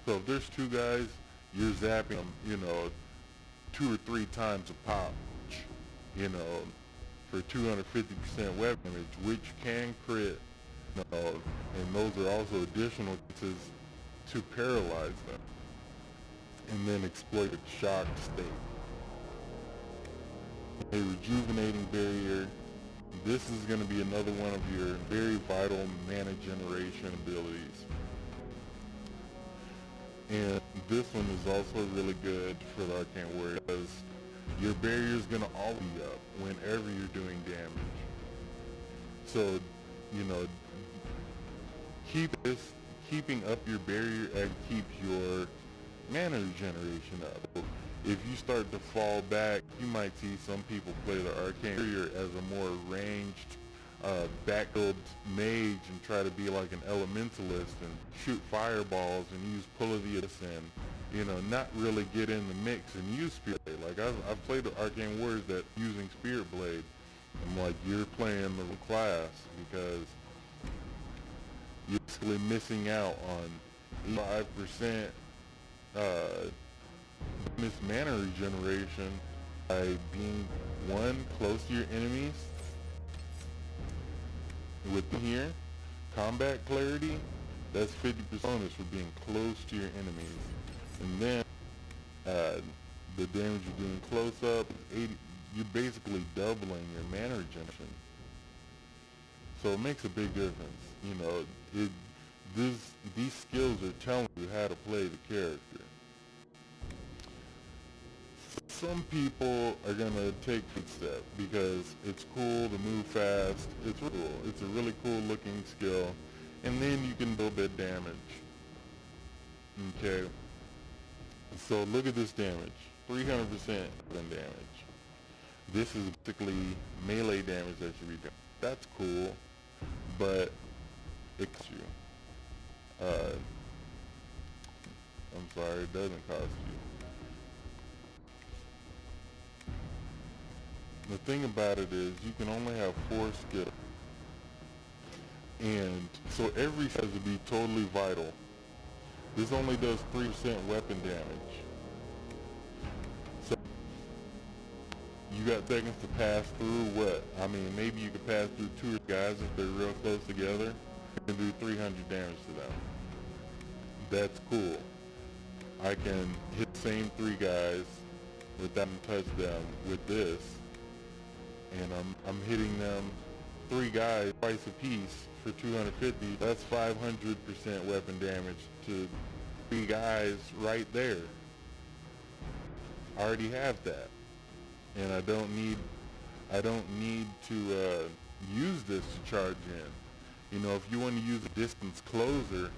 So if there's two guys, you're zapping them, you know, 2 or 3 times a pop, you know, for 250% weapon damage, which can crit, you know, and those are also additional hits to paralyze them, and then exploit a shock state. A rejuvenating barrier. This is going to be another one of your very vital mana generation abilities. And this one is also really good for the Arcane Warrior because your barrier is going to always be up whenever you're doing damage. So, you know, keeping up your barrier and keeps your mana regeneration up. If you start to fall back, you might see some people play the Arcane Warrior as a more ranged, backfield mage and try to be like an elementalist and shoot fireballs and use Pull of the Abyss and, you know, not really get in the mix and use Spirit Blade. Like I've played the Arcane Warriors that using Spirit Blade. I'm like, you're playing the wrong class because you're basically missing out on 5% bonus mana regeneration by being one, close to your enemies. With here, combat clarity, that's 50% bonus for being close to your enemies. And then the damage you're doing close up is 80. You're basically doubling your mana regeneration. So it makes a big difference. You know, these skills are telling you how to play the character. Some people are gonna take the step because it's cool to move fast. It's cool. It's a really cool looking skill, and then you can do a bit damage. Okay. So look at this damage, 300% damage. This is basically melee damage that should be done. That's cool, but it costs you. I'm sorry, it doesn't cost you. The thing about it is you can only have 4 skills. And so every skill has to be totally vital. This only does 3% weapon damage. So you got seconds to pass through what? I mean, maybe you could pass through 2 guys if they're real close together and do 300 damage to them. That's cool. I can hit the same 3 guys without touch them with this. And I'm hitting them 3 guys twice a piece for 250. That's 500% weapon damage to 3 guys right there. I already have that, and I don't need to use this to charge in. You know, if you want to use a distance closer,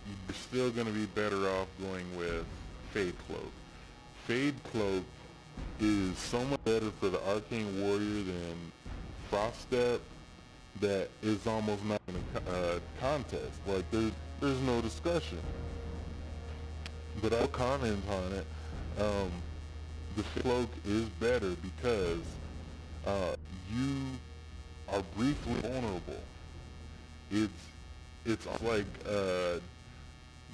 you're still going to be better off going with Fade Cloak. Fade Cloak is so much better for the Arcane Warrior than Frost Step that is almost not in a contest. Like there's no discussion. But I'll comment on it. The Fade Cloak is better because you are briefly vulnerable. It's like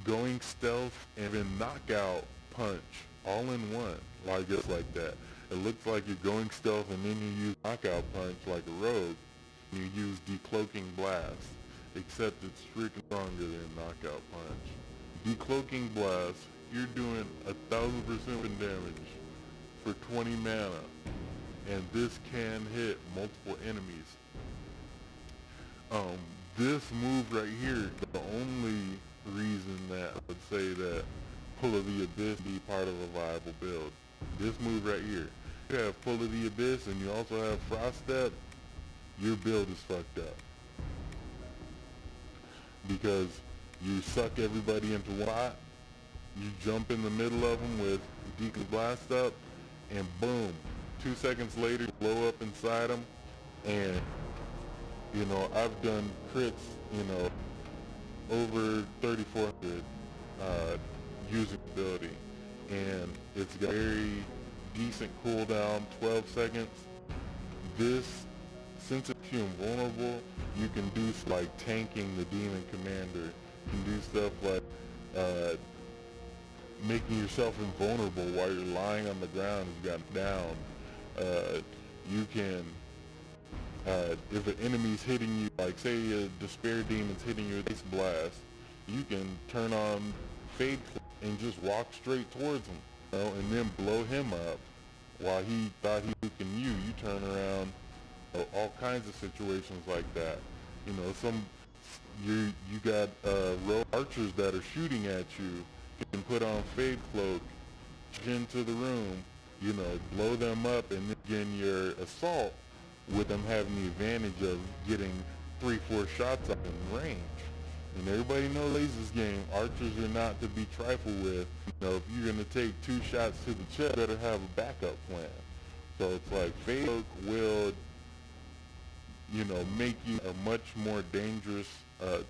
going stealth and then knockout punch all in one, like just like that. It looks like you're going stealth and then you use knockout punch like a rogue. And you use decloaking blast, except it's freaking stronger than knockout punch. Decloaking blast, you're doing 1,000% damage for 20 mana, and this can hit multiple enemies. This move right here, the only reason that I would say that Pull of the Abyss be part of a viable build. This move right here. You have Pull of the Abyss and you also have Frost Step, your build is fucked up. Because you suck everybody into one spot, you jump in the middle of them with Deacon Blast Up, and boom, 2 seconds later you blow up inside them, and you know, I've done crits, you know, over 3,400 using ability, and it's got very decent cooldown, 12 seconds. This since it's invulnerable, you can do like tanking the demon commander. You can do stuff like making yourself invulnerable while you're lying on the ground and got down. You can, if an enemy's hitting you, like say a despair demon's hitting you with Ice Blast, you can turn on Fade and just walk straight towards him, you know, and then blow him up. While he thought he was looking you turn around. All kinds of situations like that. You know, you got row archers that are shooting at you. You can put on Fade Cloak, into the room, you know, blow them up, and then begin your assault with them having the advantage of getting 3-4 shots up in range. And everybody knows this game, archers are not to be trifled with. You know, if you're going to take 2 shots to the chest, you better have a backup plan. So it's like Fade Cloak will, you know, make you a much more dangerous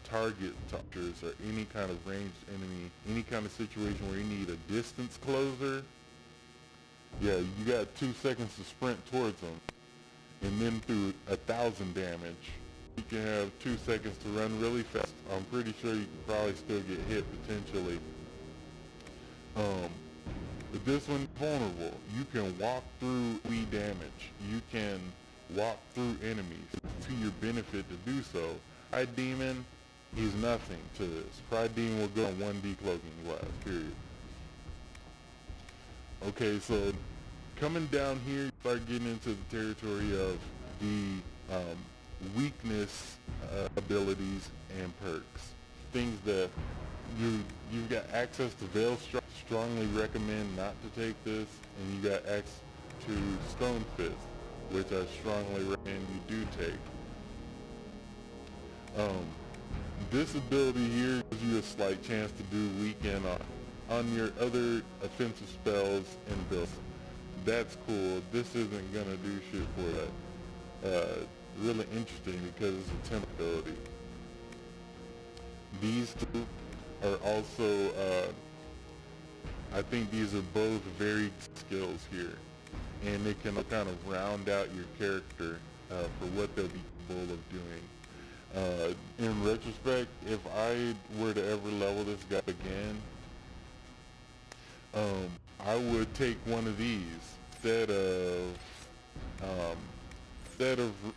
target to archers or any kind of ranged enemy, any kind of situation where you need a distance closer. Yeah, you got 2 seconds to sprint towards them, and then through 1,000 damage, you can have 2 seconds to run really fast. I'm pretty sure you can probably still get hit potentially. But this one's vulnerable. You can walk through AoE damage. You can walk through enemies to your benefit to do so. Pride Demon, he's nothing to this. Pride Demon will go on 1 decloaking blast, period. Okay, so coming down here, you start getting into the territory of the weakness abilities and perks. Things that you've got access to Veil Strike. Strongly recommend not to take this, and you got access to Stone Fist, which I strongly recommend you do take. This ability here gives you a slight chance to do weaken on your other offensive spells and builds. That's cool. This isn't gonna do shit for that. Really interesting because it's a temp ability. These two are also, I think these are both very good skills here, and they can kind of round out your character for what they'll be capable of doing. In retrospect, if I were to ever level this guy again, I would take one of these instead of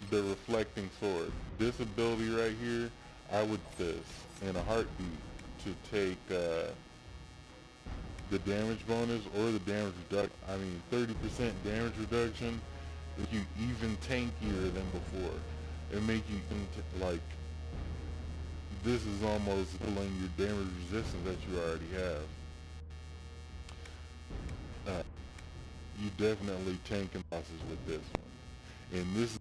the reflecting sword. This ability right here, I would this in a heartbeat to take the damage bonus or the damage reduction. I mean, 30% damage reduction, if you even tankier than before. It make you like, this is almost pulling your damage resistance that you already have. You definitely tanking bosses with this one. And this,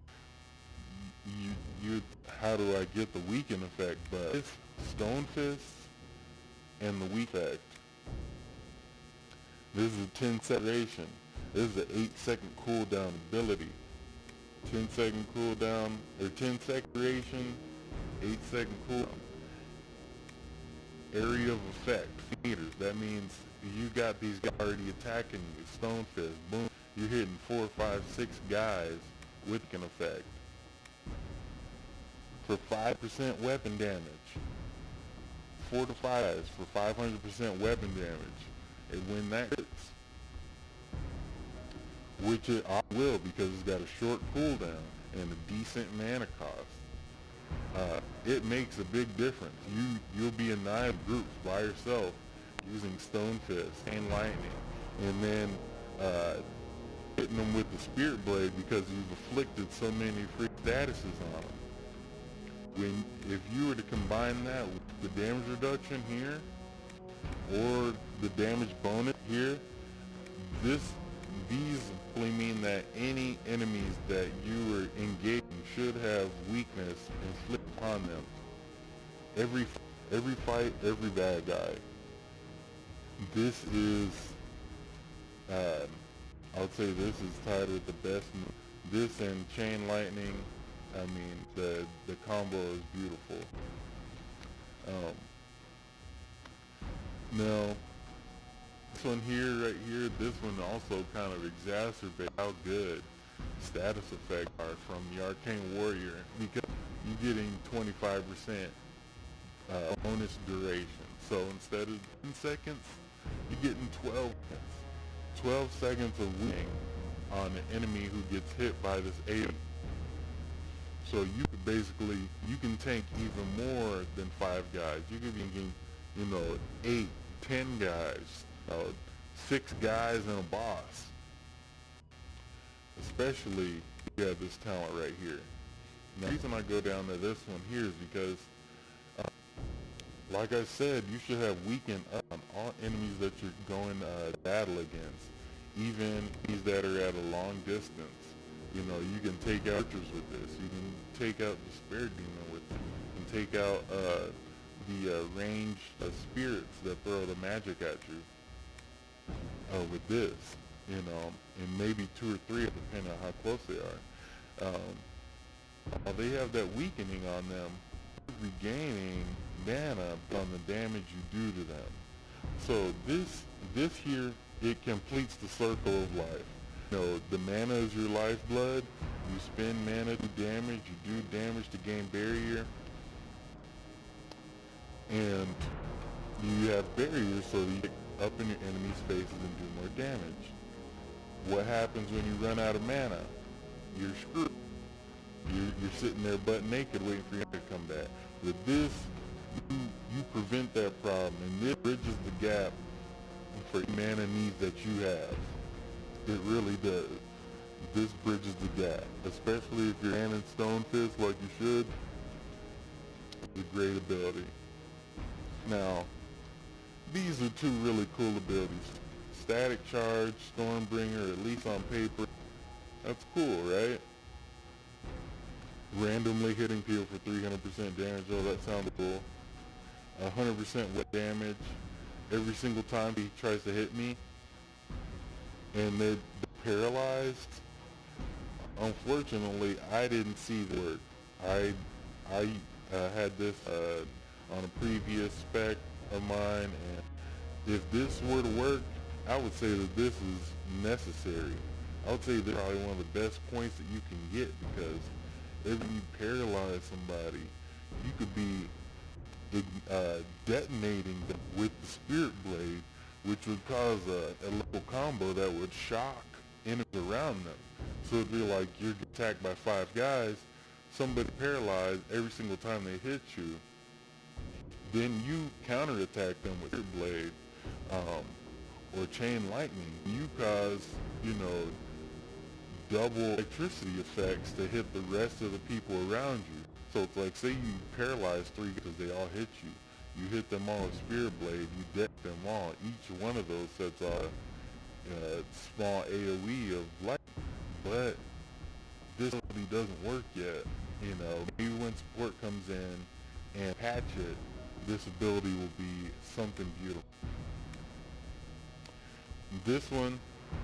how do I get the weaken effect? But it's Stone Fist and the weak effect. This is a 10 saturation. This is an 8-second cooldown ability. 10-second cooldown, or 10 saturation, 8-second cooldown. Area of effect, meters. That means you got these guys already attacking you. Stone Fist, boom. You're hitting 4, 5, 6 guys with an effect. For 5% weapon damage. 4 to 5 for 500% weapon damage. And when that hits, which it will because it's got a short cooldown and a decent mana cost, it makes a big difference. You'll be annihilating groups by yourself using Stone Fist and Lightning, and then hitting them with the Spirit Blade because you've afflicted so many free statuses on them. If you were to combine that with the damage reduction here, or the damage bonus here, these simply mean that any enemies that you were engaging should have weakness inflicted upon them. Every fight, every bad guy. This is, I would say this is tied with the best. This and Chain Lightning, I mean, the combo is beautiful. Now, this one here, right here, this one also kind of exacerbates how good status effect are from the Arcane Warrior, because you're getting 25% bonus duration. So instead of 10 seconds, you're getting 12 seconds. 12 seconds of weakening on an enemy who gets hit by this AoE. So you could basically, you can tank even more than 5 guys. You could be getting, 8, 10 guys, 6 guys and a boss. Especially if you have this talent right here. Now, the reason I go down to this one here is because, like I said, you should have weakened up on all enemies that you're going to battle against. Even enemies that are at a long distance. You can take out archers with this. You can take out the Spirit Demon with it. You can take out the ranged spirits that throw the magic at you with this. And maybe 2 or 3, depending on how close they are. They have that weakening on them, regaining mana on the damage you do to them. So this here, it completes the circle of life. The mana is your lifeblood. You spend mana to damage. You do damage to gain barrier. And you have barriers so you get up in your enemy's faces and do more damage. What happens when you run out of mana? You're screwed. You're sitting there butt naked waiting for your to come back. With this, you prevent that problem, and this bridges the gap for mana needs that you have. It really does. This bridges the gap, especially if you're manning Stone Fist like you should. It's a great ability. Now, these are 2 really cool abilities. Static Charge, Stormbringer, at least on paper. That's cool, right? Randomly hitting people for 300% damage. Oh, that sounds cool. 100% wet damage every single time he tries to hit me. And they're paralyzed. Unfortunately, I didn't see the work. I had this on a previous spec of mine, and if this were to work, I would say that this is necessary. I would say this is probably one of the best points that you can get, because if you paralyze somebody, you could be detonating them with the Spirit Blade, which would cause a little combo that would shock enemies around them. So it'd be like you're attacked by 5 guys, somebody paralyzed every single time they hit you, then you counterattack them with your blade, or chain lightning. You cause, double electricity effects to hit the rest of the people around you. So it's like, say you paralyze 3 because they all hit you. You hit them all with Spirit Blade, you deck them all. Each one of those sets off a small AoE of light. But this ability doesn't work yet. Maybe when support comes in and patch it, this ability will be something beautiful. This one,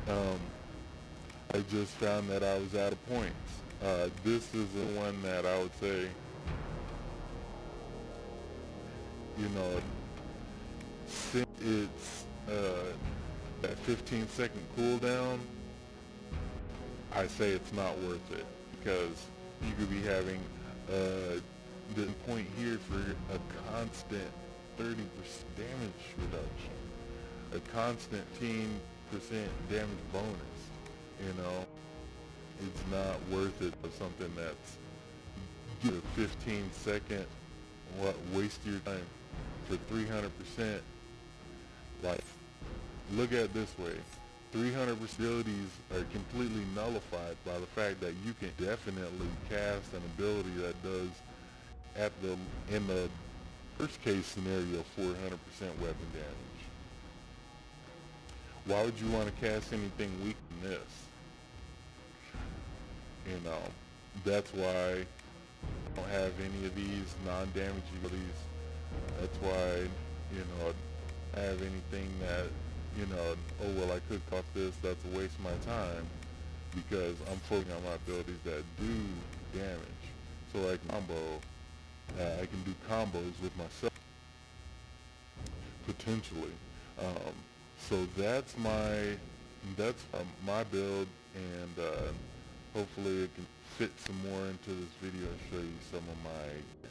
I just found that I was out of points. This is the one that I would say, since it's that 15-second cooldown, I say it's not worth it, because you could be having the point here for a constant 30% damage reduction, a constant 10% damage bonus. It's not worth it for something that's get a 15-second waste your time for 300%. Like, look at it this way. 300% abilities are completely nullified by the fact that you can definitely cast an ability that does, in the worst case scenario, 400% weapon damage. Why would you want to cast anything weak than this? That's why I don't have any of these non-damage abilities. That's why, I have anything that, oh well, I could cost this, that's a waste of my time, because I'm focusing on my abilities that do damage. So like I can do combos with myself, potentially. So that's my build, and Hopefully it can fit some more into this video and show you some of my